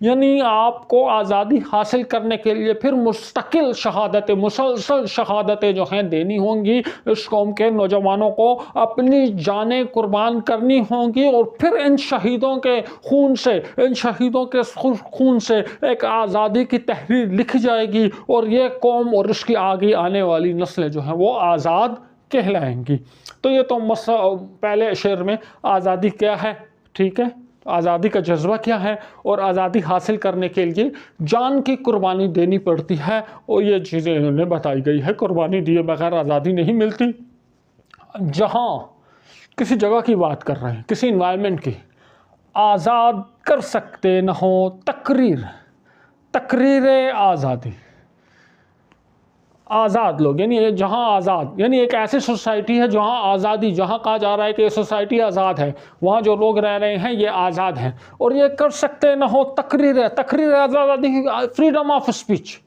یعنی آپ کو آزادی حاصل کرنے کے لیے پھر مستقل شہادتیں، مسلسل شہادتیں جو ہیں دینی ہوں گی، اس قوم کے نوجوانوں کو اپنی جانیں قربان کرنی ہوں گی، اور پھر ان شہیدوں کے خون سے، ان شہیدوں کے خون سے ایک آزادی کی تحریر لکھی جائے گی، اور یہ قوم اور اس کی آگے آنے والی نسلیں جو ہیں وہ آزاد کہلائیں گی۔ تو یہ تو پہلے شعر میں آزادی کیا ہے، ٹھیک ہے، آزادی کا جذبہ کیا ہے، اور آزادی حاصل کرنے کے لیے جان کی قربانی دینی پڑتی ہے، اور یہ چیزیں انہوں نے بتائی گئی ہے۔ قربانی دیے بغیر آزادی نہیں ملتی۔ جہاں کسی جگہ کی بات کر رہے ہیں، کسی انوائرمنٹ کی، آزاد کر سکتے نہ ہو تقریر آزادی، آزاد لوگ، یعنی جہاں آزاد، یعنی ایک ایسی سوسائٹی ہے جہاں آزادی، جہاں کہا جا رہا ہے کہ یہ سوسائٹی آزاد ہے، وہاں جو لوگ رہ رہے ہیں یہ آزاد ہیں، اور یہ کر سکتے نہ ہو تقریر آزادی، فریڈم آف اسپیچ،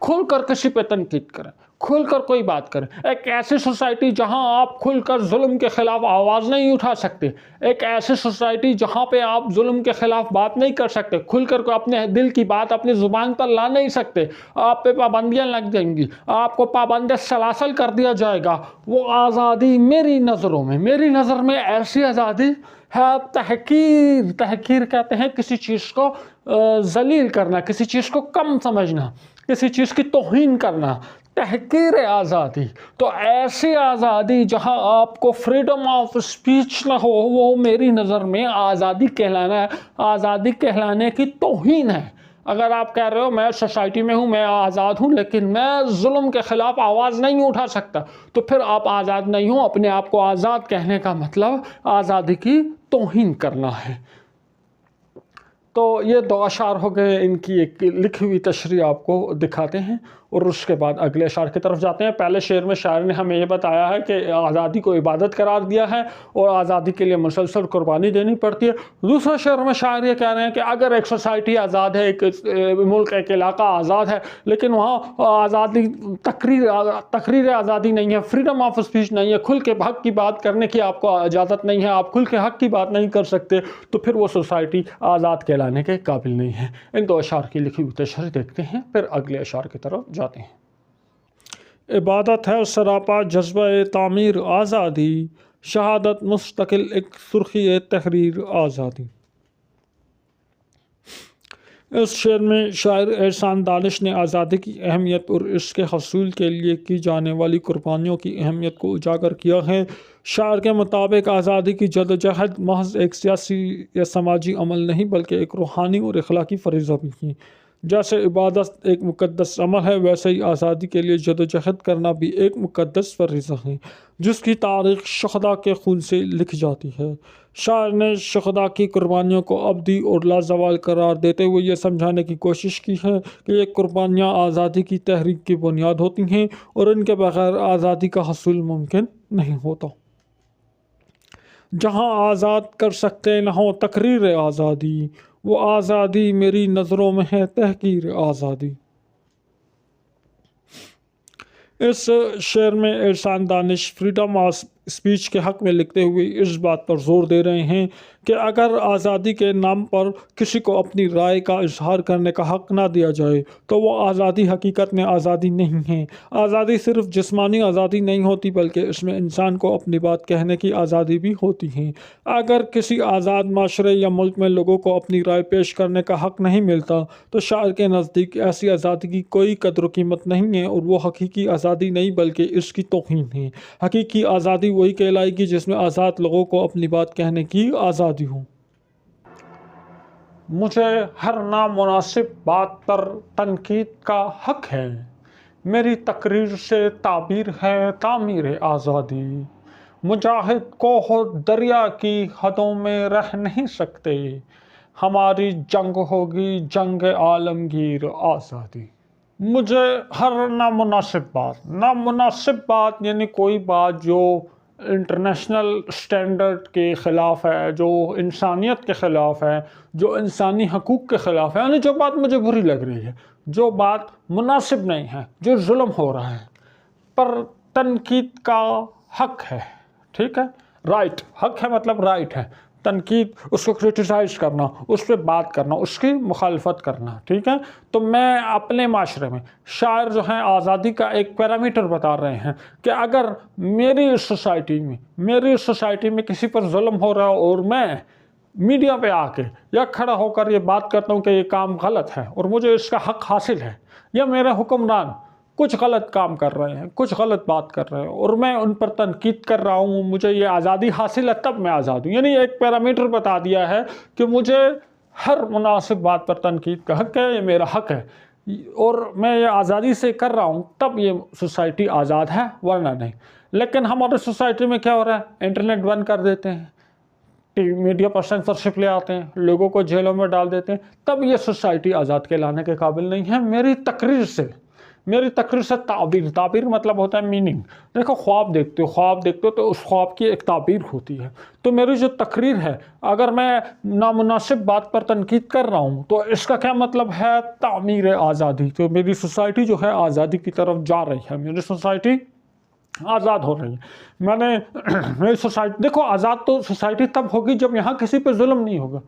کھل کر کسی پہ تنقید کریں، کھل کر کوئی بات کریں۔ ایک ایسی سوسائٹی جہاں آپ کھل کر ظلم کے خلاف آواز نہیں اٹھا سکتے، ایک ایسی سوسائٹی جہاں پہ آپ ظلم کے خلاف بات نہیں کر سکتے، کھل کر اپنے دل کی بات اپنی زبان پر لا نہیں سکتے، آپ پہ پابندیاں لگ جائیں گی، آپ کو پابند سلاسل کر دیا جائے گا، وہ آزادی میری نظر میں ایسی آزادی ہے تحقیر کہتے ہیں کسی چیز کو ذلیل کرنا، کسی چیز کو کم سمجھنا، کسی چیز کی توہین کرنا، تحقیر آزادی۔ تو ایسی آزادی جہاں آپ کو فریڈم آف اسپیچ نہ ہو، وہ میری نظر میں آزادی کہلانا ہے، آزادی کہلانے کی توہین ہے۔ اگر آپ کہہ رہے ہو میں سوسائٹی میں ہوں، میں آزاد ہوں، لیکن میں ظلم کے خلاف آواز نہیں اٹھا سکتا، تو پھر آپ آزاد نہیں ہوں۔ اپنے آپ کو آزاد کہنے کا مطلب آزادی کی توہین کرنا ہے۔ تو یہ دو اشعار ہو گئے، ان کی ایک لکھی ہوئی تشریح آپ کو دکھاتے ہیں، اور اس کے بعد اگلے اشعار کی طرف جاتے ہیں۔ پہلے شعر میں شاعر نے ہمیں یہ بتایا ہے کہ آزادی کو عبادت قرار دیا ہے، اور آزادی کے لیے مسلسل قربانی دینی پڑتی ہے۔ دوسرے شعر میں شاعر یہ کہہ رہے ہیں کہ اگر ایک سوسائٹی آزاد ہے، ایک ملک، ایک علاقہ آزاد ہے، لیکن وہاں آزادی، تقریر آزادی نہیں ہے، فریڈم آف اسپیچ نہیں ہے، کھل کے حق کی بات کرنے کی آپ کو اجازت نہیں ہے، آپ کھل کے حق کی بات نہیں کر سکتے، تو پھر وہ سوسائٹی آزاد کہلانے کے قابل نہیں ہے۔ ان دو اشعار کی لکھی ہوئی تشریح دیکھتے ہیں، پھر اگلے اشعار کی طرف جاتے ہیں۔ عبادت ہے سراپا جذبہ تعمیر آزادی، شہادت مستقل ایک سرخی تحریر آزادی۔ اس شعر میں شاعر احسان دانش نے آزادی کی اہمیت اور اس کے حصول کے لیے کی جانے والی قربانیوں کی اہمیت کو اجاگر کیا ہے۔ شاعر کے مطابق آزادی کی جدوجہد محض ایک سیاسی یا سماجی عمل نہیں، بلکہ ایک روحانی اور اخلاقی فریضہ بھی ہے۔ جیسے عبادت ایک مقدس عمل ہے، ویسے ہی آزادی کے لیے جدوجہد کرنا بھی ایک مقدس فریضہ ہے، جس کی تاریخ شہداء کے خون سے لکھی جاتی ہے۔ شاعر نے شہداء کی قربانیوں کو ابدی اور لازوال قرار دیتے ہوئے یہ سمجھانے کی کوشش کی ہے کہ یہ قربانیاں آزادی کی تحریک کی بنیاد ہوتی ہیں، اور ان کے بغیر آزادی کا حصول ممکن نہیں ہوتا۔ جہاں آزاد کر سکتے نہ ہو تقریر آزادی، وہ آزادی میری نظروں میں ہے تحقیر آزادی۔ اس شعر میں Ehsan Danish freedom of speech کے حق میں لکھتے ہوئے اس بات پر زور دے رہے ہیں کہ اگر آزادی کے نام پر کسی کو اپنی رائے کا اظہار کرنے کا حق نہ دیا جائے تو وہ آزادی حقیقت میں آزادی نہیں ہے۔ آزادی صرف جسمانی آزادی نہیں ہوتی، بلکہ اس میں انسان کو اپنی بات کہنے کی آزادی بھی ہوتی ہے۔ اگر کسی آزاد معاشرے یا ملک میں لوگوں کو اپنی رائے پیش کرنے کا حق نہیں ملتا تو شاعر کے نزدیک ایسی آزادی کی کوئی قدر و قیمت نہیں ہے، اور وہ حقیقی آزادی نہیں بلکہ اس کی توہین ہے۔ حقیقی آزادی وہی کہلائے گی جس میں آزاد لوگوں کو اپنی بات کہنے کی آزادی ہو۔ مجھے ہر نامناسب بات پر تنقید کا حق ہے، میری تقریر سے تعبیر ہے تعمیر آزادی۔ مجاہد کوہ دریا کی حدوں میں رہ نہیں سکتے، ہماری جنگ ہوگی جنگ عالمگیر آزادی۔ مجھے ہر نامناسب بات یعنی کوئی بات جو انٹرنیشنل سٹینڈرڈ کے خلاف ہے، جو انسانیت کے خلاف ہے، جو انسانی حقوق کے خلاف ہے، یعنی جو بات مجھے بری لگ رہی ہے، جو بات مناسب نہیں ہے، جو ظلم ہو رہا ہے، پر تنقید کا حق ہے، ٹھیک ہے، رائٹ، حق ہے مطلب رائٹ ہے، تنقید، اس کو کرٹیسائز کرنا، اس پہ بات کرنا، اس کی مخالفت کرنا، ٹھیک ہے. تو میں اپنے معاشرے میں شاعر جو ہیں آزادی کا ایک پیرامیٹر بتا رہے ہیں کہ اگر میری سوسائٹی میں کسی پر ظلم ہو رہا ہے اور میں میڈیا پہ آ کے یا کھڑا ہو کر یہ بات کرتا ہوں کہ یہ کام غلط ہے اور مجھے اس کا حق حاصل ہے، یا میرے حکمران کچھ غلط کام کر رہے ہیں، کچھ غلط بات کر رہے ہیں اور میں ان پر تنقید کر رہا ہوں، مجھے یہ آزادی حاصل ہے، تب میں آزاد ہوں. یعنی ایک پیرامیٹر بتا دیا ہے کہ مجھے ہر مناسب بات پر تنقید کا حق ہے، یہ میرا حق ہے اور میں یہ آزادی سے کر رہا ہوں، تب یہ سوسائٹی آزاد ہے، ورنہ نہیں. لیکن ہمارے سوسائٹی میں کیا ہو رہا ہے؟ انٹرنیٹ بند کر دیتے ہیں، میڈیا پر سینسرشپ لے آتے ہیں، لوگوں کو جیلوں میں ڈال دیتے ہیں، تب یہ سوسائٹی آزاد کہلانے کے قابل نہیں ہے. میری تقریر سے تعبیر مطلب ہوتا ہے میننگ. دیکھو خواب دیکھتے ہو تو اس خواب کی ایک تعبیر ہوتی ہے. تو میری جو تقریر ہے، اگر میں نامناسب بات پر تنقید کر رہا ہوں تو اس کا کیا مطلب ہے؟ تعمیر آزادی. تو میری سوسائٹی جو ہے آزادی کی طرف جا رہی ہے، میری سوسائٹی آزاد ہو رہی ہے. میری سوسائٹی دیکھو، آزاد تو سوسائٹی تب ہوگی جب یہاں کسی پہ ظلم نہیں ہوگا،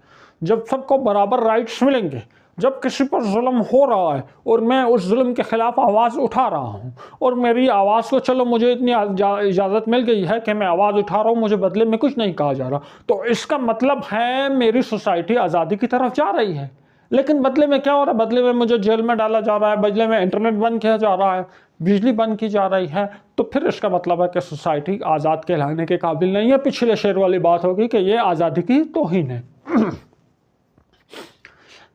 جب سب کو برابر رائٹس ملیں گے. جب کسی پر ظلم ہو رہا ہے اور میں اس ظلم کے خلاف آواز اٹھا رہا ہوں اور میری آواز کو چلو مجھے اتنی اجازت مل گئی ہے کہ میں آواز اٹھا رہا ہوں، مجھے بدلے میں کچھ نہیں کہا جا رہا، تو اس کا مطلب ہے میری سوسائٹی آزادی کی طرف جا رہی ہے. لیکن بدلے میں کیا ہو رہا ہے؟ بدلے میں مجھے جیل میں ڈالا جا رہا ہے، بدلے میں انٹرنیٹ بند کیا جا رہا ہے، بجلی بند کی جا رہی ہے. تو پھر اس کا مطلب ہے کہ سوسائٹی آزاد کہلانے کے قابل نہیں ہے. پچھلے شعر والی بات ہوگی کہ یہ آزادی کی توہین ہے.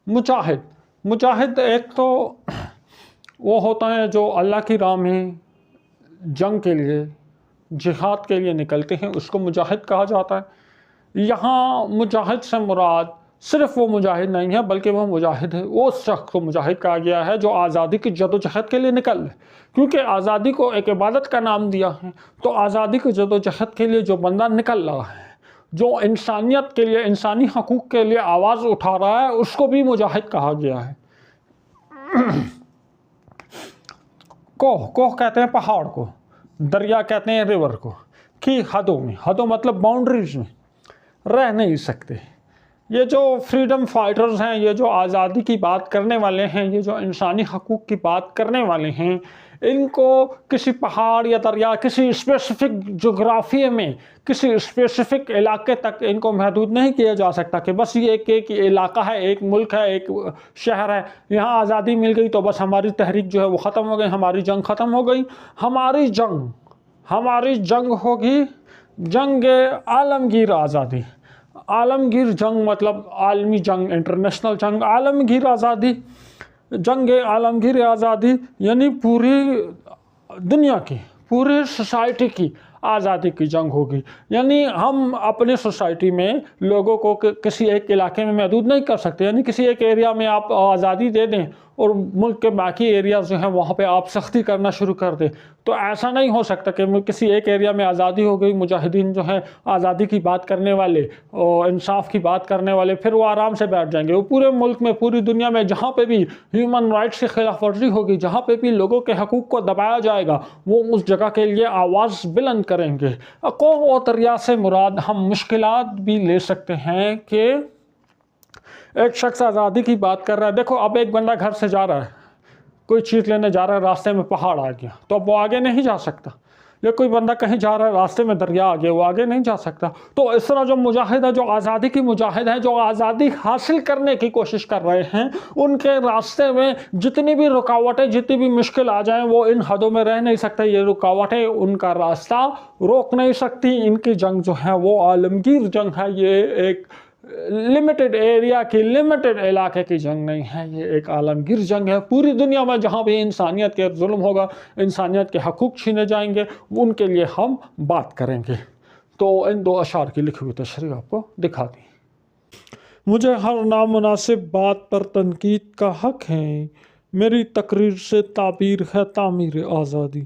مجاہد ایک تو وہ ہوتا ہے جو اللہ کی راہ میں جنگ کے لیے، جہاد کے لیے نکلتے ہیں، اس کو مجاہد کہا جاتا ہے. یہاں مجاہد سے مراد صرف وہ مجاہد نہیں ہے بلکہ وہ مجاہد ہے، وہ شخص کو مجاہد کہا گیا ہے جو آزادی کی جد و جہد کے لیے نکل رہے. کیونکہ آزادی کو ایک عبادت کا نام دیا ہے، تو آزادی کی جد و جہد کے لیے جو بندہ نکل رہا ہے، جو انسانیت کے لیے، انسانی حقوق کے لیے آواز اٹھا رہا ہے، اس کو بھی مجاہد کہا گیا ہے. کوہ کہتے ہیں پہاڑ کو، دریا کہتے ہیں ریور کو، کی حدوں میں، حدوں مطلب باؤنڈریز میں رہ نہیں سکتے. یہ جو فریڈم فائٹرز ہیں، یہ جو آزادی کی بات کرنے والے ہیں، یہ جو انسانی حقوق کی بات کرنے والے ہیں، ان کو کسی پہاڑ یا دریا، کسی اسپیسیفک جغرافیے میں، کسی اسپیسیفک علاقے تک ان کو محدود نہیں کیا جا سکتا کہ بس یہ ایک علاقہ ہے، ایک ملک ہے، ایک شہر ہے، یہاں آزادی مل گئی تو بس ہماری تحریک جو ہے وہ ختم ہو گئی، ہماری جنگ ختم ہو گئی. ہماری جنگ ہوگی جنگ عالمگیر آزادی. عالمگیر جنگ مطلب عالمی جنگ، انٹرنیشنل جنگ. عالمگیر آزادی، جنگ عالمگیر آزادی یعنی پوری دنیا کی، پوری سوسائٹی کی آزادی کی جنگ ہوگی. یعنی ہم اپنے سوسائٹی میں لوگوں کو کسی ایک علاقے میں محدود نہیں کر سکتے. یعنی کسی ایک ایریا میں آپ آزادی دے دیں اور ملک کے باقی ایریاز جو ہیں وہاں پہ آپ سختی کرنا شروع کر دیں، تو ایسا نہیں ہو سکتا کہ کسی ایک ایریا میں آزادی ہو گئی، مجاہدین جو ہیں آزادی کی بات کرنے والے اور انصاف کی بات کرنے والے، پھر وہ آرام سے بیٹھ جائیں گے. وہ پورے ملک میں، پوری دنیا میں جہاں پہ بھی ہیومن رائٹس کی خلاف ورزی ہوگی، جہاں پہ بھی لوگوں کے حقوق کو دبایا جائے گا، وہ اس جگہ کے لیے آواز بلند کریں گے. کوہ و دریا سے مراد ہم مشکلات بھی لے سکتے ہیں کہ ایک شخص آزادی کی بات کر رہا ہے. دیکھو اب ایک بندہ گھر سے جا رہا ہے، کوئی چیز لینے جا رہا ہے، راستے میں پہاڑ آ گیا تو اب وہ آگے نہیں جا سکتا. یا کوئی بندہ کہیں جا رہا ہے، راستے میں دریا آ گیا، وہ آگے نہیں جا سکتا. تو اس طرح جو مجاہد ہے، جو آزادی کی مجاہد ہیں، جو آزادی حاصل کرنے کی کوشش کر رہے ہیں، ان کے راستے میں جتنی بھی رکاوٹیں، جتنی بھی مشکل آ جائیں، وہ ان حدوں میں رہ نہیں سکتے. یہ رکاوٹیں ان کا راستہ روک نہیں سکتی. ان کی جنگ جو ہے وہ عالمگیر جنگ ہے. یہ ایک لمیٹڈ ایریا کی، لمیٹڈ علاقے کی جنگ نہیں ہے، یہ ایک عالمگیر جنگ ہے. پوری دنیا میں جہاں بھی انسانیت کے ظلم ہوگا، انسانیت کے حقوق چھینے جائیں گے، ان کے لیے ہم بات کریں گے. تو ان دو اشعار کی لکھی ہوئی تشریح آپ کو دکھا دی. مجھے ہر نامناسب بات پر تنقید کا حق ہے، میری تقریر سے تعبیر ہے تعمیر آزادی.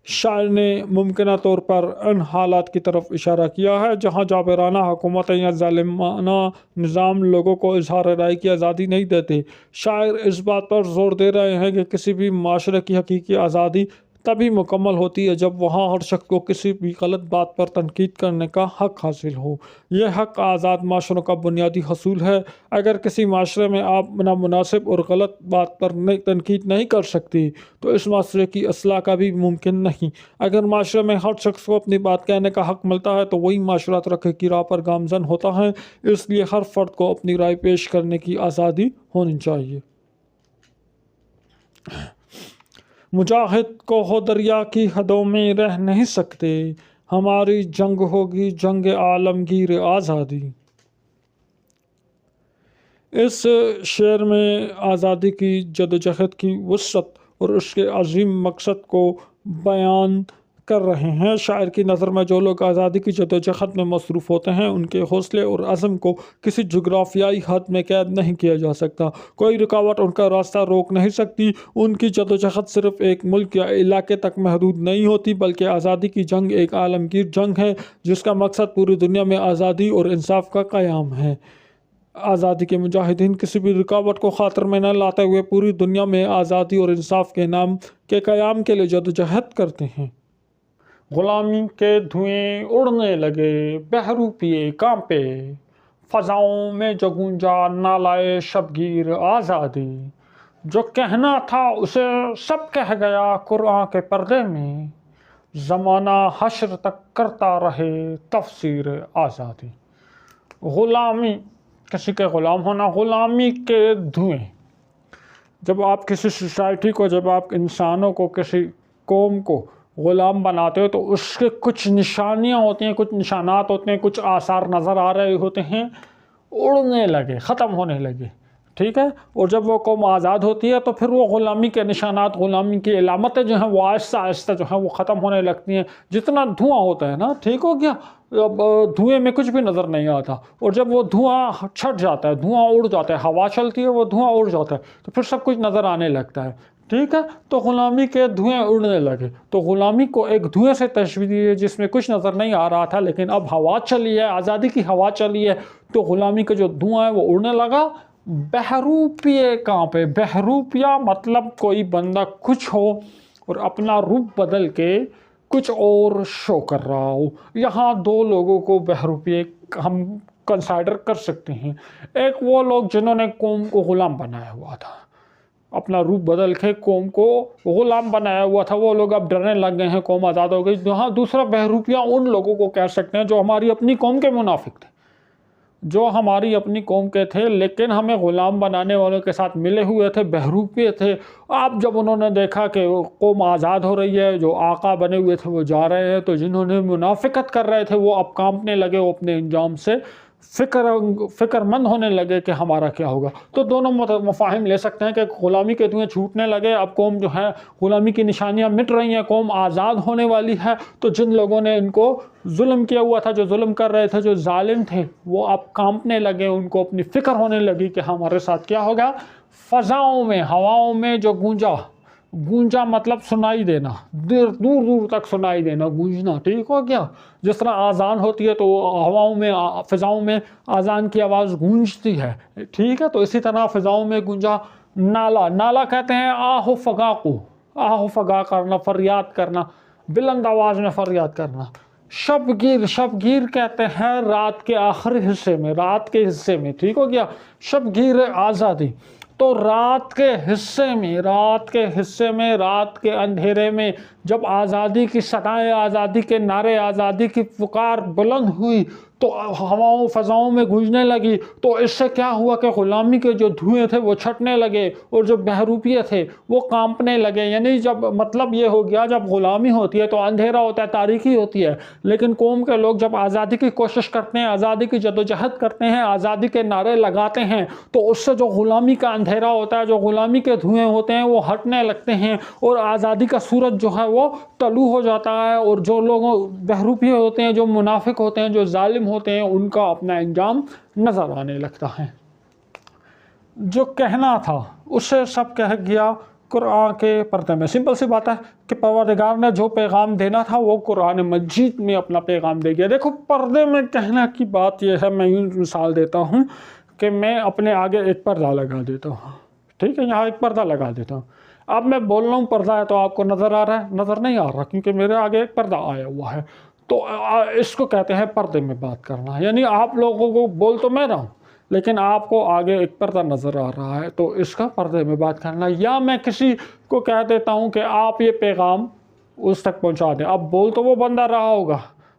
شاعر نے ممکنہ طور پر ان حالات کی طرف اشارہ کیا ہے جہاں جابرانہ حکومتیں یا ظالمانہ نظام لوگوں کو اظہار رائے کی آزادی نہیں دیتے۔ شاعر اس بات پر زور دے رہے ہیں کہ کسی بھی معاشرے کی حقیقی آزادی تبھی مکمل ہوتی ہے جب وہاں ہر شخص کو کسی بھی غلط بات پر تنقید کرنے کا حق حاصل ہو۔ یہ حق آزاد معاشروں کا بنیادی حصول ہے۔ اگر کسی معاشرے میں آپ نامناسب اور غلط بات پر تنقید نہیں کر سکتی تو اس معاشرے کی اصلاح کا بھی ممکن نہیں۔ اگر معاشرے میں ہر شخص کو اپنی بات کہنے کا حق ملتا ہے تو وہی معاشرہ ترقی کی راہ پر گامزن ہوتا ہے۔ اس لیے ہر فرد کو اپنی رائے پیش کرنے کی آزادی ہونی چاہیے۔ مجاہد کوہ دریا کی حدوں میں رہ نہیں سکتے، ہماری جنگ ہوگی جنگ عالمگیر آزادی۔ اس شعر میں آزادی کی جدوجہد کی وسعت اور اس کے عظیم مقصد کو بیان کر رہے ہیں۔ شاعر کی نظر میں جو لوگ آزادی کی جدوجہد میں مصروف ہوتے ہیں ان کے حوصلے اور عزم کو کسی جغرافیائی حد میں قید نہیں کیا جا سکتا۔ کوئی رکاوٹ ان کا راستہ روک نہیں سکتی۔ ان کی جدوجہد صرف ایک ملک یا علاقے تک محدود نہیں ہوتی بلکہ آزادی کی جنگ ایک عالمگیر جنگ ہے جس کا مقصد پوری دنیا میں آزادی اور انصاف کا قیام ہے۔ آزادی کے مجاہدین کسی بھی رکاوٹ کو خاطر میں نہ لاتے ہوئے پوری دنیا میں آزادی اور انصاف کے نام کے قیام کے لیے جدوجہد کرتے ہیں۔ غلامی کے دھوئیں اڑنے لگے، بہروپیے کانپے، فضاؤں میں جو گونجا نالائے شبگیر آزادی۔ جو کہنا تھا اسے سب کہہ گیا قرآن کے پردے میں، زمانہ حشر تک کرتا رہے تفسیر آزادی۔ غلامی، کسی کے غلام ہونا، غلامی کے دھوئیں۔ جب آپ کسی سوسائٹی کو، جب آپ انسانوں کو، کسی قوم کو غلام بناتے ہو تو اس کے کچھ نشانیاں ہوتی ہیں، کچھ نشانات ہوتے ہیں، کچھ آثار نظر آ رہے ہوتے ہیں، اڑنے لگے، ختم ہونے لگے، ٹھیک ہے۔ اور جب وہ قوم آزاد ہوتی ہے تو پھر وہ غلامی کے نشانات، غلامی کی علامتیں جو ہیں وہ آہستہ آہستہ جو ہیں وہ ختم ہونے لگتی ہیں۔ جتنا دھواں ہوتا ہے نا، ٹھیک ہو گیا، اب دھوئیں میں کچھ بھی نظر نہیں آتا، اور جب وہ دھواں چھٹ جاتا ہے، دھواں اڑ جاتا ہے، ہوا چلتی ہے، وہ دھواں اڑ جاتا ہے تو پھر سب کچھ نظر آنے لگتا ہے، ٹھیک ہے۔ تو غلامی کے دھوئیں اڑنے لگے، تو غلامی کو ایک دھوئیں سے تشبیہ دی ہے جس میں کچھ نظر نہیں آ رہا تھا، لیکن اب ہوا چلی ہے، آزادی کی ہوا چلی ہے تو غلامی کا جو دھواں ہے وہ اڑنے لگا۔ بہروپیے کانپے، بہروپیہ مطلب کوئی بندہ کچھ ہو اور اپنا روپ بدل کے کچھ اور شو کر رہا ہو۔ یہاں دو لوگوں کو بہروپیے ہم کنسائڈر کر سکتے ہیں۔ ایک وہ لوگ جنہوں نے قوم کو غلام بنایا ہوا تھا، اپنا روپ بدل کے قوم کو غلام بنایا ہوا تھا، وہ لوگ اب ڈرنے لگ گئے ہیں، قوم آزاد ہو گئی۔ یہاں دوسرا بہروپیہ ان لوگوں کو کہہ سکتے ہیں جو ہماری اپنی قوم کے منافق تھے، جو ہماری اپنی قوم کے تھے لیکن ہمیں غلام بنانے والوں کے ساتھ ملے ہوئے تھے، بہروپیے تھے۔ اب جب انہوں نے دیکھا کہ قوم آزاد ہو رہی ہے، جو آقا بنے ہوئے تھے وہ جا رہے ہیں، تو جنہوں نے منافقت کر رہے تھے وہ اب کانپنے لگے، وہ اپنے انجام سے فکر مند ہونے لگے کہ ہمارا کیا ہوگا۔ تو دونوں مفاہیم لے سکتے ہیں کہ غلامی کے دھوئیں چھوٹنے لگے، اب قوم جو ہے غلامی کی نشانیاں مٹ رہی ہیں، قوم آزاد ہونے والی ہے، تو جن لوگوں نے ان کو ظلم کیا ہوا تھا، جو ظلم کر رہے تھے، جو ظالم تھے، وہ اب کانپنے لگے، ان کو اپنی فکر ہونے لگی کہ ہمارے ساتھ کیا ہوگا۔ فضاؤں میں، ہواؤں میں جو گونجا، گونجا مطلب سنائی دینا، دور دور تک سنائی دینا، گونجنا، ٹھیک ہو گیا۔ جس طرح آذان ہوتی ہے تو ہواؤں میں، فضاؤں میں آذان کی آواز گونجتی ہے، ٹھیک ہے، تو اسی طرح فضاؤں میں گونجا نالا۔ نالا کہتے ہیں آہ و فغاں کو، آہ و فغاں کرنا، فریاد کرنا، بلند آواز میں فریاد کرنا۔ شبگیر، شبگیر کہتے ہیں رات کے آخری حصے میں، رات کے حصے میں، ٹھیک ہو گیا، شبگیر آزادی۔ تو رات کے حصے میں، رات کے حصے میں، رات کے اندھیرے میں جب آزادی کی صدائیں، آزادی کے نعرے، آزادی کی پکار بلند ہوئی تو ہواؤں فضاؤں میں گونجنے لگی، تو اس سے کیا ہوا کہ غلامی کے جو دھوئیں تھے وہ چھٹنے لگے اور جو بہروپیے تھے وہ کانپنے لگے۔ یعنی جب مطلب یہ ہو گیا، جب غلامی ہوتی ہے تو اندھیرا ہوتا ہے، تاریکی ہوتی ہے، لیکن قوم کے لوگ جب آزادی کی کوشش کرتے ہیں، آزادی کی جدوجہد کرتے ہیں، آزادی کے نعرے لگاتے ہیں تو اس سے جو غلامی کا اندھیرا ہوتا ہے، جو غلامی کے دھوئیں ہوتے ہیں وہ ہٹنے لگتے ہیں اور آزادی کا سورج جو ہے وہ طلوع ہو جاتا ہے، اور جو لوگ بہروپیے ہوتے ہیں، جو منافق ہوتے ہیں، جو ظالم ہوتے ہیں، ان کا اپنا انجام نظر آنے لگتا ہے۔ جو کہنا تھا اسے سب کہہ گیا قرآن کے پردے میں. سمپل سی بات ہے کہ پروردگار نے جو پیغام دینا تھا وہ قرآن مجید میں اپنا پیغام دے گیا. دیکھو پردے میں کہنے کی بات یہ ہے، میں یوں مثال دیتا ہوں کہ میں اپنے آگے ایک پردہ لگا دیتا ہوں، ٹھیک ہے، یہاں ایک پردہ لگا دیتا ہوں. اب میں بول رہا ہوں پردہ ہے تو آپ کو نظر آ رہا ہے؟ نظر نہیں آ رہا، کیونکہ میرے آگے ایک پردہ آیا ہوا ہے. تو اس کو کہتے ہیں پردے میں بات کرنا. یعنی آپ لوگوں کو بول تو میں رہا ہوں لیکن آپ کو آگے ایک پردہ نظر آ رہا ہے، تو اس کا پردے میں بات کرنا. یا میں کسی کو کہہ دیتا ہوں کہ آپ یہ پیغام اس تک پہنچا دیں. اب بول تو وہ بندہ رہا ہوگا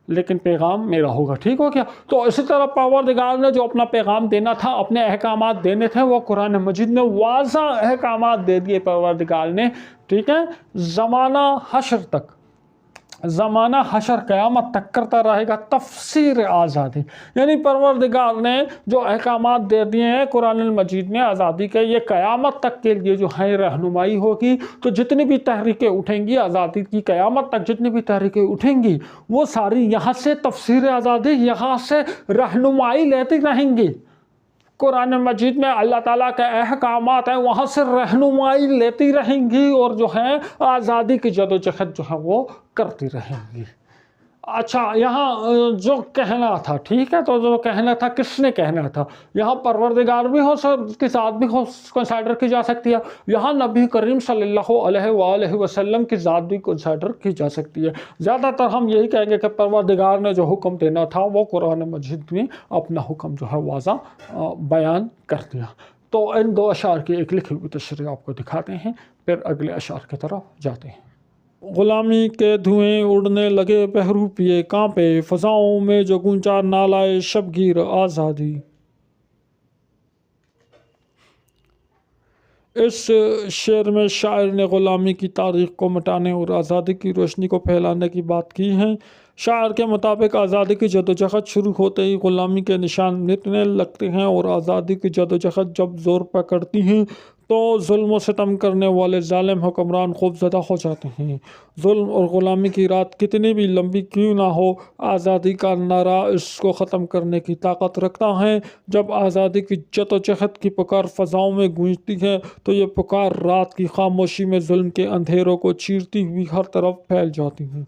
لیکن پیغام میرا ہوگا. ٹھیک ہو گیا؟ تو اسی طرح پروردگار نے جو اپنا پیغام دینا تھا، اپنے احکامات دینے تھے، وہ قرآن مجید میں واضح احکامات دے دیے پروردگار نے. ٹھیک ہے، زمانہ حشر تک، زمانہ حشر قیامت تک کرتا رہے گا تفسیر آزادی. یعنی پروردگار نے جو احکامات دے دیے ہیں قرآن المجید میں آزادی کے، یہ قیامت تک کے لیے جو ہے رہنمائی ہوگی. تو جتنی بھی تحریکیں اٹھیں گی آزادی کی، قیامت تک جتنی بھی تحریکیں اٹھیں گی وہ ساری یہاں سے تفسیر آزادی، یہاں سے رہنمائی لیتی رہیں گی. قرآن مجید میں اللہ تعالیٰ کے احکامات ہیں، وہاں سے رہنمائی لیتی رہیں گی اور جو ہے آزادی کی جدوجہد جو ہے وہ کرتی رہیں گی. اچھا، یہاں جو کہنا تھا، ٹھیک ہے، تو جو کہنا تھا کس نے کہنا تھا؟ یہاں پروردگار بھی ہو کی ذات بھی کنسیڈر کی جا سکتی ہے، یہاں نبی کریم صلی اللہ علیہ وآلہ وسلم کی ذات بھی کنسیڈر کی جا سکتی ہے. زیادہ تر ہم یہی کہیں گے کہ پروردگار نے جو حکم دینا تھا وہ قرآن مجید میں اپنا حکم جو ہے واضح بیان کر دیا. تو ان دو اشعار کی ایک لکھی ہوئی تشریح آپ کو دکھاتے ہیں، پھر اگلے اشعار کی طرف جاتے ہیں. غلامی کے دھوئیں اڑنے لگے، پہرو پیے کانپے، فضاؤں میں جو گونجا نالائے شبگیر آزادی. اس شعر میں شاعر نے غلامی کی تاریخ کو مٹانے اور آزادی کی روشنی کو پھیلانے کی بات کی ہے. شاعر کے مطابق آزادی کی جدوجہد شروع ہوتے ہی غلامی کے نشان مٹنے لگتے ہیں، اور آزادی کی جدوجہد جب زور پکڑتی ہیں تو ظلم و ستم کرنے والے ظالم حکمران خوف زدہ ہو جاتے ہیں. ظلم اور غلامی کی رات کتنی بھی لمبی کیوں نہ ہو، آزادی کا نعرہ اس کو ختم کرنے کی طاقت رکھتا ہے. جب آزادی کی جدوجہد کی پکار فضاؤں میں گونجتی ہے تو یہ پکار رات کی خاموشی میں ظلم کے اندھیروں کو چیرتی ہوئی ہر طرف پھیل جاتی ہے.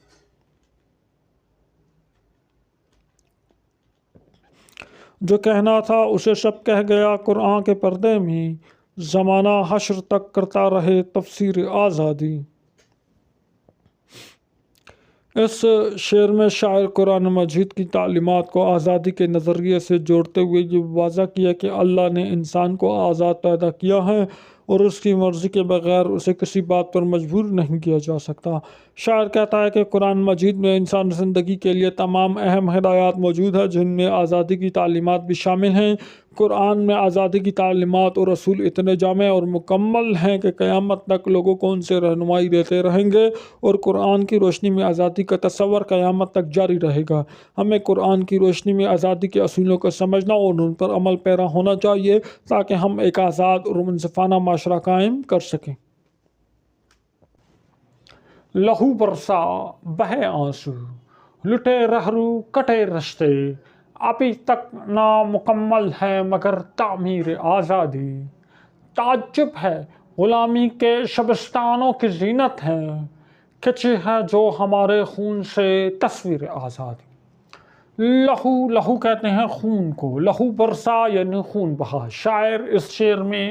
جو کہنا تھا اسے سب کہہ گیا قرآن کے پردے میں، زمانہ حشر تک کرتا رہے تفسیر آزادی. اس شعر میں شاعر قرآن مجید کی تعلیمات کو آزادی کے نظریے سے جوڑتے ہوئے یہ واضح کیا کہ اللہ نے انسان کو آزاد پیدا کیا ہے اور اس کی مرضی کے بغیر اسے کسی بات پر مجبور نہیں کیا جا سکتا. شاعر کہتا ہے کہ قرآن مجید میں انسان زندگی کے لیے تمام اہم ہدایات موجود ہیں، جن میں آزادی کی تعلیمات بھی شامل ہیں. قرآن میں آزادی کی تعلیمات اور اصول اتنے جامع اور مکمل ہیں کہ قیامت تک لوگوں کو ان سے رہنمائی دیتے رہیں گے، اور قرآن کی روشنی میں آزادی کا تصور قیامت تک جاری رہے گا. ہمیں قرآن کی روشنی میں آزادی کے اصولوں کو سمجھنا اور ان پر عمل پیرا ہونا چاہیے تاکہ ہم ایک آزاد اور منصفانہ معاشرہ قائم کر سکیں. لہو برسا بہے آنسو، لٹے رہرو کٹے رشتے، ابھی تک نامکمل ہے مگر تعمیر آزادی. تعجب ہے غلامی کے شبستانوں کی زینت ہیں، کھچی ہے جو ہمارے خون سے تصویر آزادی. لہو، لہو کہتے ہیں خون کو، لہو برسا یعنی خون بہا. شاعر اس شعر میں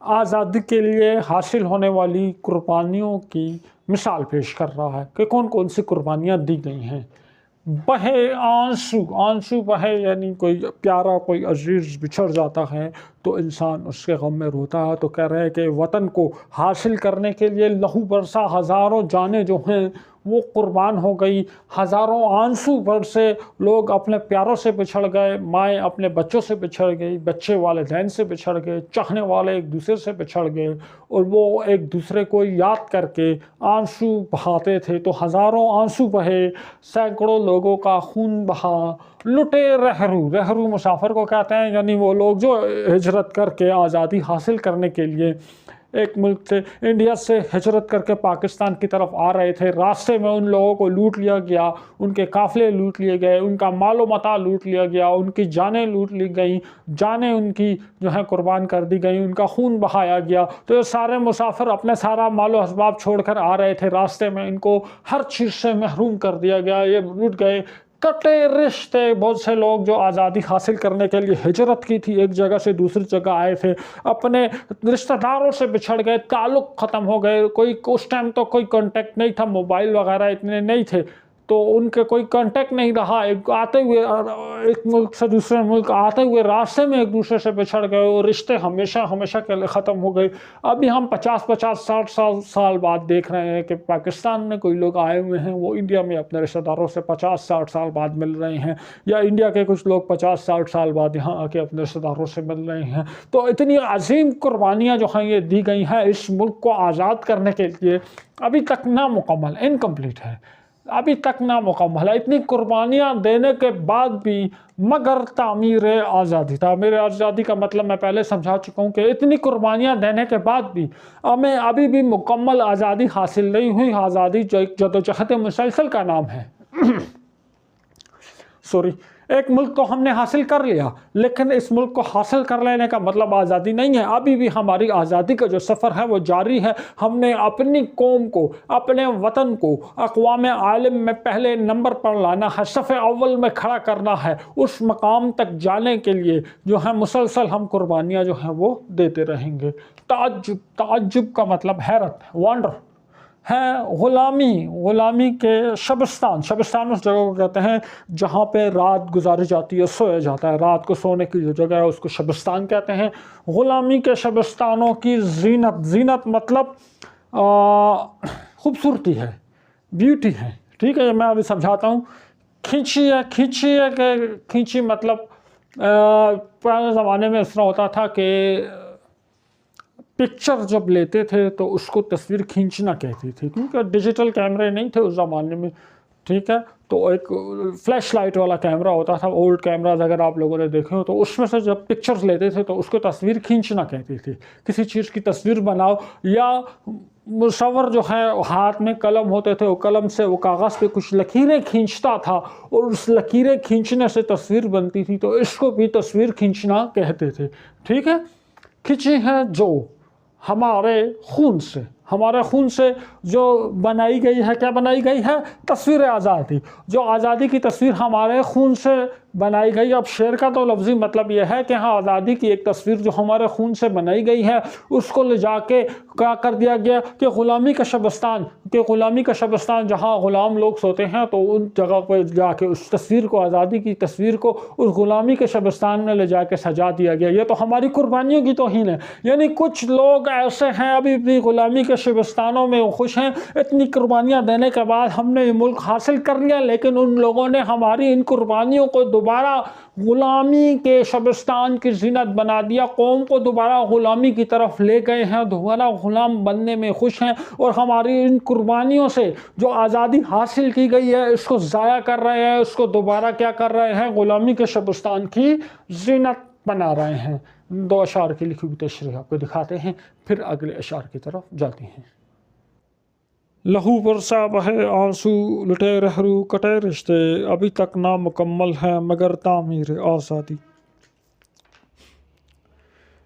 آزادی کے لیے حاصل ہونے والی قربانیوں کی مثال پیش کر رہا ہے کہ کون کون سی قربانیاں دی گئی ہیں. بہے آنسو، آنسو بہے یعنی کوئی پیارا کوئی عزیز بچھڑ جاتا ہے تو انسان اس کے غم میں روتا ہے. تو کہہ رہے ہیں کہ وطن کو حاصل کرنے کے لیے لہو برسا، ہزاروں جانیں جو ہیں وہ قربان ہو گئی، ہزاروں آنسو برسے، لوگ اپنے پیاروں سے بچھڑ گئے، مائیں اپنے بچوں سے بچھڑ گئی، بچے والدین سے بچھڑ گئے، چاہنے والے ایک دوسرے سے بچھڑ گئے، اور وہ ایک دوسرے کو یاد کر کے آنسو بہاتے تھے. تو ہزاروں آنسو بہے، سینکڑوں لوگوں کا خون بہا. لٹے رہرو، رہرو مسافر کو کہتے ہیں، یعنی وہ لوگ جو ہجرت کر کے آزادی حاصل کرنے کے لیے ایک ملک سے انڈیا سے ہجرت کر کے پاکستان کی طرف آ رہے تھے، راستے میں ان لوگوں کو لوٹ لیا گیا، ان کے قافلے لوٹ لیے گئے، ان کا مال و متاع لوٹ لیا گیا، ان کی جانیں لوٹ لی گئیں، جانیں ان کی جو ہے قربان کر دی گئیں، ان کا خون بہایا گیا۔ تو یہ سارے مسافر اپنے سارا مال و اسباب چھوڑ کر آ رہے تھے، راستے میں ان کو ہر چیز سے محروم کر دیا گیا، یہ لوٹ گئے، کٹے رشتے۔ بہت سے لوگ جو آزادی حاصل کرنے کے لیے ہجرت کی تھی، ایک جگہ سے دوسری جگہ آئے تھے، اپنے رشتہ داروں سے بچھڑ گئے، تعلق ختم ہو گئے، کوئی اس ٹائم تو کوئی کانٹیکٹ نہیں تھا، موبائل وغیرہ اتنے نہیں تھے، تو ان کے کوئی کانٹیکٹ نہیں رہا، ایک آتے ہوئے ایک ملک سے دوسرے ملک آتے ہوئے راستے میں ایک دوسرے سے بچھڑ گئے، اور رشتے ہمیشہ ہمیشہ کے لیے ختم ہو گئے۔ ابھی ہم 50-60 سال بعد دیکھ رہے ہیں کہ پاکستان میں کوئی لوگ آئے ہوئے ہیں، وہ انڈیا میں اپنے رشتہ داروں سے 50-60 سال بعد مل رہے ہیں، یا انڈیا کے کچھ لوگ 50-60 سال بعد یہاں آ کے اپنے رشتہ داروں سے مل رہے ہیں۔ تو اتنی عظیم قربانیاں جو ہیں یہ دی گئی ہیں اس ملک کو آزاد کرنے کے لیے، ابھی تک نامکمل، انکمپلیٹ ہے، ابھی تک نامکمل ہے۔ اتنی قربانیاں دینے کے بعد بھی مگر تعمیر آزادی، تعمیر آزادی کا مطلب میں پہلے سمجھا چکا ہوں کہ اتنی قربانیاں دینے کے بعد بھی ہمیں ابھی بھی مکمل آزادی حاصل نہیں ہوئی۔ آزادی جو ایک جدوجہد مسلسل کا نام ہے۔ ایک ملک تو ہم نے حاصل کر لیا، لیکن اس ملک کو حاصل کر لینے کا مطلب آزادی نہیں ہے، ابھی بھی ہماری آزادی کا جو سفر ہے وہ جاری ہے۔ ہم نے اپنی قوم کو، اپنے وطن کو اقوام عالم میں پہلے نمبر پر لانا ہے، صف اول میں کھڑا کرنا ہے، اس مقام تک جانے کے لیے جو ہے مسلسل ہم قربانیاں جو ہیں وہ دیتے رہیں گے۔ تعجب کا مطلب حیرت، وانڈر ہے۔ غلامی کے شبستان اس جگہ کو کہتے ہیں جہاں پہ رات گزاری جاتی ہے، سویا جاتا ہے، رات کو سونے کی جو جگہ ہے اس کو شبستان کہتے ہیں۔ غلامی کے شبستانوں کی زینت مطلب خوبصورتی ہے، بیوٹی ہے، ٹھیک ہے، میں ابھی سمجھاتا ہوں۔ کھینچی مطلب پرانے زمانے میں اس طرح ہوتا تھا کہ پکچر جب لیتے تھے تو اس کو تصویر کھینچنا کہتی تھی، کیونکہ ڈیجیٹل کیمرے نہیں تھے اس زمانے میں، ٹھیک ہے، تو ایک فلیش لائٹ والا کیمرہ ہوتا تھا، اولڈ کیمراز اگر آپ لوگوں نے دیکھے ہو تو اس میں سے جب پکچرز لیتے تھے تو اس کو تصویر کھینچنا کہتی تھی۔ کسی چیز کی تصویر بناؤ، یا مصور جو ہے ہاتھ میں قلم ہوتے تھے، وہ قلم سے وہ کاغذ پہ کچھ لکیریں کھینچتا تھا اور اس لکیریں کھینچنے سے تصویر بنتی تھی، تو اس کو بھی تصویر کھینچنا کہتے تھے، ٹھیک ہے۔ کھینچی ہے جو ہمارے خون سے جو بنائی گئی ہے، کیا بنائی گئی ہے؟ تصویر آزادی۔ جو آزادی کی تصویر ہمارے خون سے بنائی گئی۔ اب شعر کا تو لفظی مطلب یہ ہے کہ ہاں آزادی کی ایک تصویر جو ہمارے خون سے بنائی گئی ہے اس کو لے جا کے کیا کر دیا گیا کہ غلامی کا شبستان جہاں غلام لوگ سوتے ہیں تو ان جگہ پہ جا کے اس تصویر کو، آزادی کی تصویر کو اس غلامی کے شبستان میں لے جا کے سجا دیا گیا۔ یہ تو ہماری قربانیوں کی توہین ہے۔ یعنی کچھ لوگ ایسے ہیں ابھی بھی غلامی کے شبستانوں میں خوش ہیں، اتنی قربانیاں دینے کے بعد ہم نے یہ ملک حاصل کر لیا، لیکن ان لوگوں نے ہماری ان قربانیوں کو دوبارہ غلامی کے شبستان کی زینت بنا دیا، قوم کو دوبارہ غلامی کی طرف لے گئے ہیں، دوبارہ غلام بننے میں خوش ہیں، اور ہماری ان قربانیوں سے جو آزادی حاصل کی گئی ہے اس کو ضائع کر رہے ہیں، اس کو دوبارہ کیا کر رہے ہیں؟ غلامی کے شبستان کی زینت بنا رہے ہیں۔ 2 اشعار کی لکھی ہوئی تشریح آپ کو دکھاتے ہیں، پھر اگلے اشعار کی طرف جاتے ہیں۔ لہو برسا بہے آنسو، لٹے رہرو کٹے رشتے، ابھی تک نامکمل ہے مگر تعمیر آزادی۔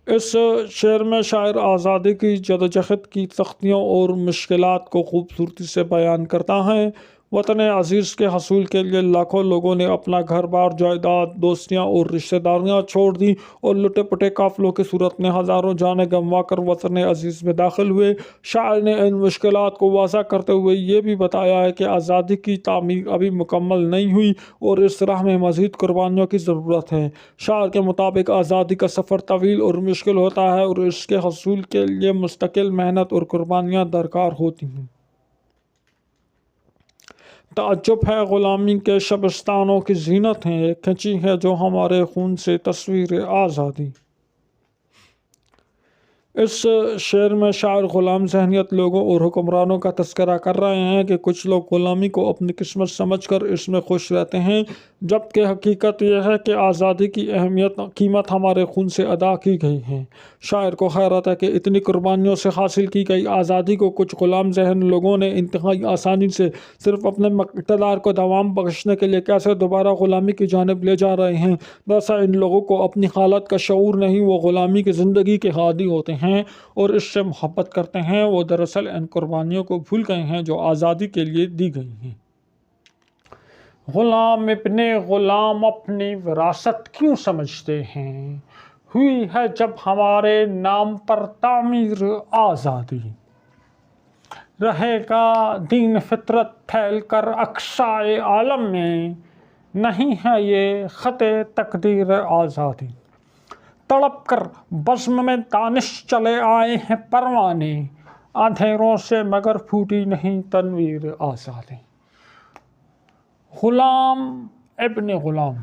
اس شعر میں شاعر آزادی کی جدوجہد کی سختیوں اور مشکلات کو خوبصورتی سے بیان کرتا ہے۔ وطن عزیز کے حصول کے لیے لاکھوں لوگوں نے اپنا گھر بار، جائیداد، دوستیاں اور رشتہ داریاں چھوڑ دیں، اور لٹے پٹے قافلوں کی صورت میں ہزاروں جانیں گنوا کر وطن عزیز میں داخل ہوئے۔ شاعر نے ان مشکلات کو واضح کرتے ہوئے یہ بھی بتایا ہے کہ آزادی کی تعمیر ابھی مکمل نہیں ہوئی اور اس راہ میں مزید قربانیوں کی ضرورت ہے۔ شاعر کے مطابق آزادی کا سفر طویل اور مشکل ہوتا ہے، اور اس کے حصول کے لیے مستقل محنت اور قربانیاں درکار ہوتی ہیں۔ تعجب ہے غلامی کے شبستانوں کی زینت ہے، کھنچی ہے جو ہمارے خون سے تصویر آزادی۔ اس شعر میں شاعر غلام ذہنیت لوگوں اور حکمرانوں کا تذکرہ کر رہے ہیں کہ کچھ لوگ غلامی کو اپنی قسمت سمجھ کر اس میں خوش رہتے ہیں، جبکہ حقیقت یہ ہے کہ آزادی کی قیمت ہمارے خون سے ادا کی گئی ہے۔ شاعر کو حیرت ہے کہ اتنی قربانیوں سے حاصل کی گئی آزادی کو کچھ غلام ذہن لوگوں نے انتہائی آسانی سے صرف اپنے اقتدار کو دوام بخشنے کے لیے کیسے دوبارہ غلامی کی جانب لے جا رہے ہیں۔ دراصل ان لوگوں کو اپنی حالت کا شعور نہیں، وہ غلامی کی زندگی کے عادی ہوتے ہیں اور اس سے محبت کرتے ہیں۔ وہ دراصل ان قربانیوں کو بھول گئے ہیں جو آزادی کے لیے دی گئی ہیں۔ غلام ابن غلام اپنی وراثت کیوں سمجھتے ہیں؟ ہوئی ہے جب ہمارے نام پر تعمیر آزادی، رہے گا دین فطرت پھیل کر اقصائے عالم میں، نہیں ہے یہ خط تقدیر آزادی۔ تڑپ کر بزم میں دانش چلے آئے ہیں پروانے، اندھیروں سے مگر پھوٹی نہیں تنویر آزادی۔ غلام ابن غلام،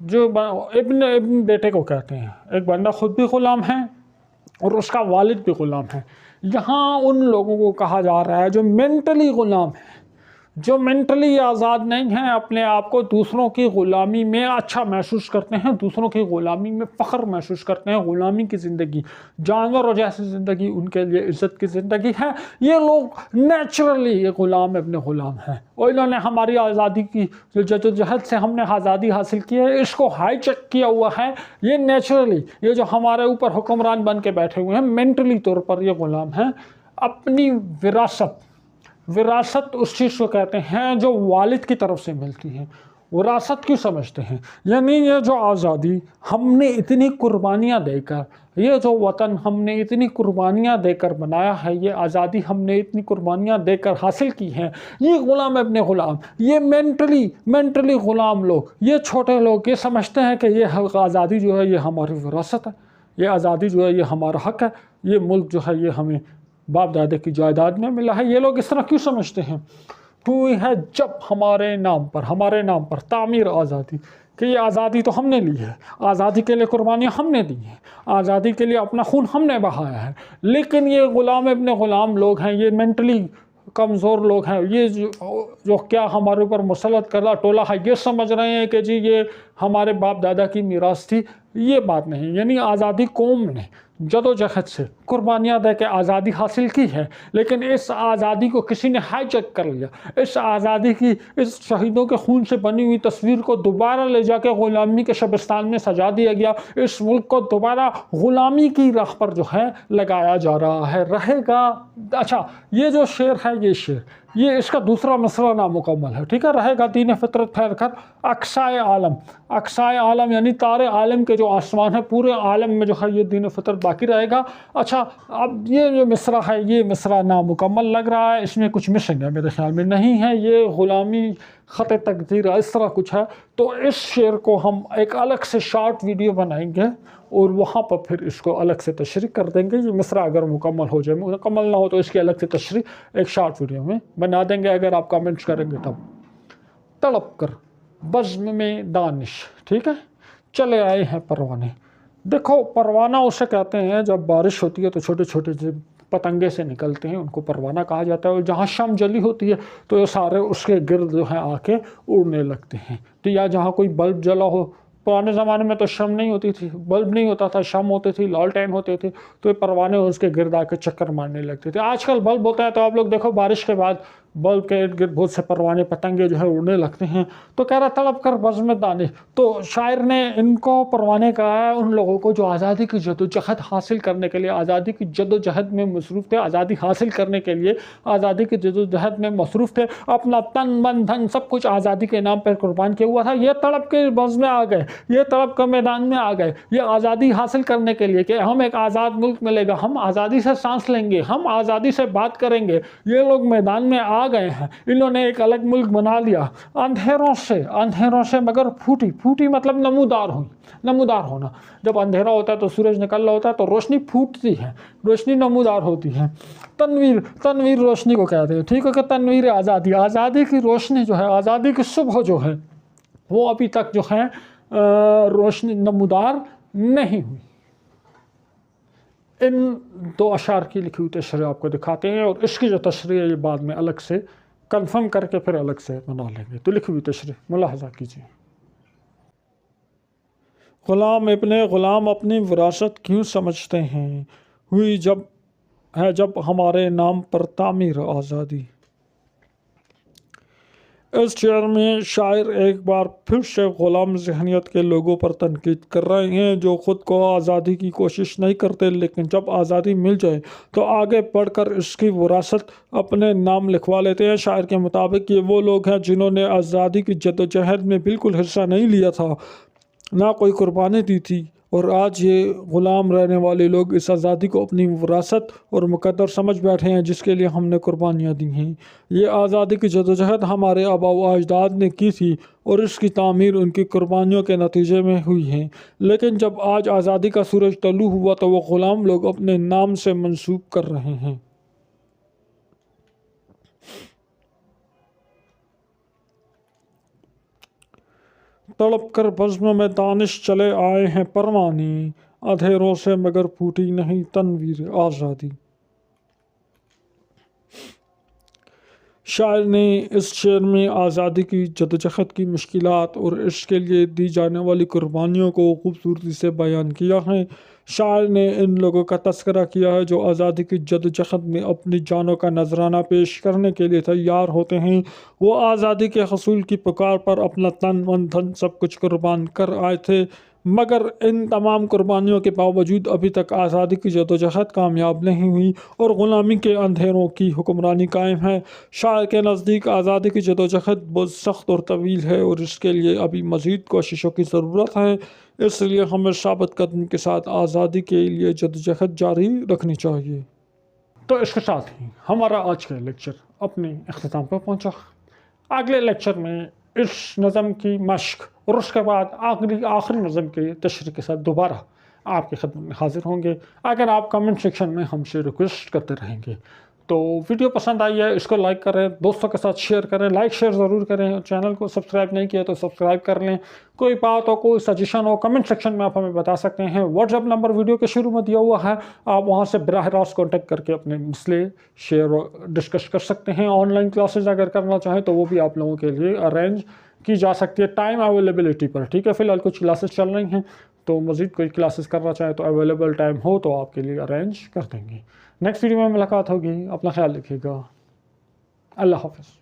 جو ابن بیٹے کو کہتے ہیں، ایک بندہ خود بھی غلام ہے اور اس کا والد بھی غلام ہے۔ یہاں ان لوگوں کو کہا جا رہا ہے جو مینٹلی غلام ہیں، جو مینٹلی آزاد نہیں ہیں، اپنے آپ کو دوسروں کی غلامی میں اچھا محسوس کرتے ہیں، دوسروں کی غلامی میں فخر محسوس کرتے ہیں۔ غلامی کی زندگی، جانوروں جیسی زندگی ان کے لیے عزت کی زندگی ہے۔ یہ لوگ نیچرلی یہ غلام ابن غلام ہیں، اور انہوں نے ہماری آزادی کی جو جدوجہد سے ہم نے آزادی حاصل کی ہے، اس کو ہائی چیک کیا ہوا ہے۔ یہ نیچرلی، یہ جو ہمارے اوپر حکمران بن کے بیٹھے ہوئے ہیں، مینٹلی طور پر یہ غلام ہیں۔ اپنی وراثت اس چیز کو کہتے ہیں جو والد کی طرف سے ملتی ہے۔ وراثت کیوں سمجھتے ہیں؟ یعنی یہ جو آزادی ہم نے اتنی قربانیاں دے کر، یہ جو وطن ہم نے اتنی قربانیاں دے کر بنایا ہے، یہ آزادی ہم نے اتنی قربانیاں دے کر حاصل کی ہیں، یہ غلام ابن غلام، یہ مینٹلی غلام لوگ، یہ چھوٹے لوگ یہ سمجھتے ہیں کہ یہ آزادی جو ہے یہ ہماری وراثت ہے، یہ آزادی جو ہے یہ ہمارا حق ہے، یہ ملک جو ہے یہ ہمیں باپ دادے کی جائیداد میں ملا ہے۔ یہ لوگ اس طرح کیوں سمجھتے ہیں؟ ہوئی ہے جب ہمارے نام پر تعمیر آزادی، کہ یہ آزادی تو ہم نے لی ہے، آزادی کے لیے قربانیاں ہم نے دی ہیں، آزادی کے لیے اپنا خون ہم نے بہایا ہے، لیکن یہ غلام ابن غلام لوگ ہیں، یہ مینٹلی کمزور لوگ ہیں، یہ جو کیا ہمارے اوپر مسلط کردہ ٹولہ ہے، یہ سمجھ رہے ہیں کہ جی یہ ہمارے باپ دادا کی میراث تھی۔ یہ بات نہیں، یعنی آزادی قوم نے جدوجہد سے قربانیاں دے کے آزادی حاصل کی ہے، لیکن اس آزادی کو کسی نے ہائی چیک کر لیا۔ اس آزادی کی، اس شہیدوں کے خون سے بنی ہوئی تصویر کو دوبارہ لے جا کے غلامی کے شبستان میں سجا دیا گیا، اس ملک کو دوبارہ غلامی کی راہ پر جو ہے لگایا جا رہا ہے۔ رہے گا، اچھا یہ جو شعر ہے، یہ شعر، یہ اس کا دوسرا مصرع نامکمل ہے، ٹھیک ہے۔ رہے گا دین فطرت پھیل کر اقصائے عالم، اقصائے عالم یعنی تارے عالم کے جو آسمان ہے، پورے عالم میں جو ہے یہ دین فطرت باقی رہے گا۔ اچھا اب یہ جو مصرع ہے، یہ مصرع نامکمل لگ رہا ہے، اس میں کچھ مسنگ ہے، میرے خیال میں نہیں ہے، یہ غلامی خط تقدیر اس طرح کچھ ہے۔ تو اس شعر کو ہم ایک الگ سے شارٹ ویڈیو بنائیں گے اور وہاں پر پھر اس کو الگ سے تشریح کر دیں گے۔ یہ مصرع اگر مکمل ہو جائے، مکمل نہ ہو تو اس کی الگ سے تشریح ایک شارٹ ویڈیو میں بنا دیں گے، اگر آپ کامنٹس کریں گے تب۔ تڑپ کر بزم میں دانش، ٹھیک ہے، چلے آئے ہیں پروانے۔ دیکھو پروانہ اسے کہتے ہیں جب بارش ہوتی ہے تو چھوٹے چھوٹے سے پتنگے سے نکلتے ہیں، ان کو پروانہ کہا جاتا ہے، اور جہاں شم جلی ہوتی ہے تو یہ سارے اس کے گرد جو ہیں آ کے اڑنے لگتے ہیں۔ تو یا جہاں کوئی بلب جلا ہو، پرانے زمانے میں تو شم نہیں ہوتی تھی، بلب نہیں ہوتا تھا، شم ہوتے تھی، لالٹین ہوتے تھے، تو یہ پروانے اس کے گرد آ کے چکر مارنے لگتے تھے۔ آج کل بلب ہوتا ہے تو آپ لوگ دیکھو بارش کے بعد بلب کے ارد گرد بہت سے پروانے پتنگے جو ہے اڑنے لگتے ہیں۔ تو کہہ رہا تڑپ کر بزم دانش، تو شاعر نے ان کو پروانے کہا ہے ان لوگوں کو جو آزادی کی جدوجہد حاصل کرنے کے لیے، آزادی کی جدوجہد میں مصروف تھے، آزادی حاصل کرنے کے لیے آزادی کی جدوجہد میں مصروف تھے، اپنا تن من دھن سب کچھ آزادی کے نام پر قربان کیا ہوا تھا۔ یہ تڑپ کے بزم میں آ گئے، یہ تڑپ کے میدان میں آ گئے، یہ آزادی حاصل کرنے کے لیے کہ ہم ایک آزاد ملک ملے گا، ہم آزادی سے سانس لیں گے، ہم آزادی سے بات کریں گے۔ یہ لوگ میدان میں آ گئے ہیں، انہوں نے ایک الگ ملک بنا لیا، اندھیروں سے مگر پھوٹی مطلب نمودار ہوئی، نمودار ہونا۔ جب اندھیرا ہوتا ہے تو سورج نکل رہا ہوتا ہے تو روشنی پھوٹتی ہے، روشنی نمودار ہوتی ہے۔ تنویر روشنی کو کہتے ہیں، ٹھیک ہے، کہ تنویر آزادی کی روشنی جو ہے، آزادی کی صبح جو ہے وہ ابھی تک جو ہے روشنی نمودار نہیں ہوئی۔ ان دو اشعار کی لکھی ہوئی تشریح آپ کو دکھاتے ہیں، اور اس کی جو تشریح ہے یہ بعد میں الگ سے کنفرم کر کے پھر الگ سے بنا لیں گے۔ تو لکھی ہوئی تشریح ملاحظہ کیجیے۔ غلام ابن غلام اپنی وراثت کیوں سمجھتے ہیں ہوئی جب ہمارے نام پر تعمیر آزادی۔ اس شعر میں شاعر ایک بار پھر سے غلام ذہنیت کے لوگوں پر تنقید کر رہے ہیں جو خود کو آزادی کی کوشش نہیں کرتے، لیکن جب آزادی مل جائے تو آگے بڑھ کر اس کی وراثت اپنے نام لکھوا لیتے ہیں۔ شاعر کے مطابق یہ وہ لوگ ہیں جنہوں نے آزادی کی جدوجہد میں بالکل حصہ نہیں لیا تھا، نہ کوئی قربانی دی تھی، اور آج یہ غلام رہنے والے لوگ اس آزادی کو اپنی وراثت اور مقدر سمجھ بیٹھے ہیں جس کے لیے ہم نے قربانیاں دی ہیں۔ یہ آزادی کی جدوجہد ہمارے آباء و اجداد نے کی تھی اور اس کی تعمیر ان کی قربانیوں کے نتیجے میں ہوئی ہے، لیکن جب آج آزادی کا سورج طلوع ہوا تو وہ غلام لوگ اپنے نام سے منسوب کر رہے ہیں۔ تڑپ کر بزم میں دانش چلے آئے ہیں پروانی، اندھیروں سے مگر پھوٹی نہیں تنویر آزادی۔ شاعر نے اس شعر میں آزادی کی جدوجہد کی مشکلات اور اس کے لیے دی جانے والی قربانیوں کو خوبصورتی سے بیان کیا ہے۔ شاعر نے ان لوگوں کا تذکرہ کیا ہے جو آزادی کی جدوجہد میں اپنی جانوں کا نذرانہ پیش کرنے کے لیے تیار ہوتے ہیں۔ وہ آزادی کے حصول کی پکار پر اپنا تن من دھن سب کچھ قربان کر آئے تھے، مگر ان تمام قربانیوں کے باوجود ابھی تک آزادی کی جدوجہد کامیاب نہیں ہوئی اور غلامی کے اندھیروں کی حکمرانی قائم ہے۔ شاعر کے نزدیک آزادی کی جدوجہد بہت سخت اور طویل ہے اور اس کے لیے ابھی مزید کوششوں کی ضرورت ہے، اس لیے ہمیں ثابت قدمی کے ساتھ آزادی کے لیے جدوجہد جاری رکھنی چاہیے۔ تو اس کے ساتھ ہی ہمارا آج کا لیکچر اپنے اختتام پر پہنچا۔ اگلے لیکچر میں اس نظم کی مشق اور اس کے بعد آخری نظم کے تشریح کے ساتھ دوبارہ آپ کی خدمت میں حاضر ہوں گے۔ اگر آپ کمنٹ سیکشن میں ہم سے ریکویسٹ کرتے رہیں گے تو ویڈیو پسند آئی ہے اس کو لائک کریں، دوستوں کے ساتھ شیئر کریں، لائک شیئر ضرور کریں، چینل کو سبسکرائب نہیں کیا تو سبسکرائب کر لیں۔ کوئی بات ہو، کوئی سجیشن ہو، کمنٹ سیکشن میں آپ ہمیں بتا سکتے ہیں۔ واٹس ایپ نمبر ویڈیو کے شروع میں دیا ہوا ہے، آپ وہاں سے براہ راست کانٹیکٹ کر کے اپنے مسئلے شیئر ڈسکس کر سکتے ہیں۔ آن لائن کلاسز اگر کرنا چاہیں تو وہ بھی آپ لوگوں کے لیے ارینج کی جا سکتی ہے ٹائم اویلیبلٹی پر، ٹھیک ہے۔ فی الحال کچھ کلاسز چل رہی ہیں تو مزید کوئی کلاسز کرنا چاہیں تو اویلیبل ٹائم ہو تو آپ کے لیے ارینج کر دیں گے۔ نیکسٹ ویڈیو میں ملاقات ہوگی، اپنا خیال رکھیے گا، اللہ حافظ۔